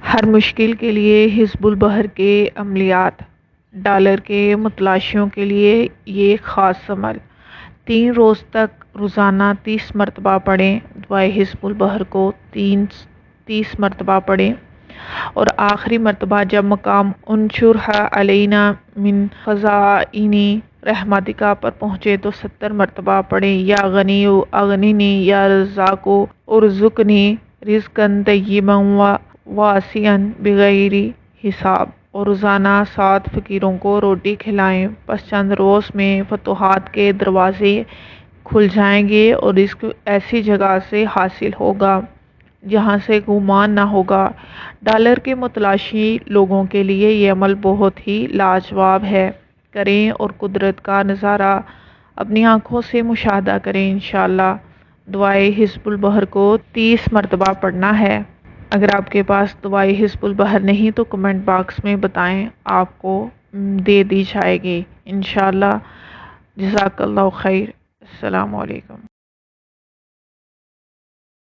ہر مشکل کے لیے حزب البحر کے عملیات، ڈالر کے متلاشیوں کے لیے یہ خاص عمل۔ 3 روز تک روزانہ 30 مرتبہ پڑھیں۔ دعائے حزب البحر کو 30 مرتبہ پڑھیں، اور آخری مرتبہ جب مقام انشرح علینا من خزائن رحمتک پر پہنچے تو 70 مرتبہ پڑھیں۔ یا غنی اغننی یا رزاق ارزقنی رزقا طیبا واسعا بغیر حساب، اور روزانہ 7 فقیروں کو روٹی کھلائیں۔ پس چند روز میں فتوحات کے دروازے کھل جائیں گے اور رزق ایسی جگہ سے حاصل ہوگا جہاں سے گمان نہ ہوگا۔ ڈالر کے متلاشی لوگوں کے لیے یہ عمل بہت ہی لاجواب ہے، کریں اور قدرت کا نظارہ اپنی آنکھوں سے مشاہدہ کریں انشاءاللہ۔ دعائے حزب البحر کو 30 مرتبہ پڑھنا ہے۔ اگر آپ کے پاس دعائے حزب البحر نہیں تو کمنٹ باکس میں بتائیں، آپ کو دے دی جائے گی انشاءاللہ۔ جزاک اللہ خیر۔ السلام علیکم۔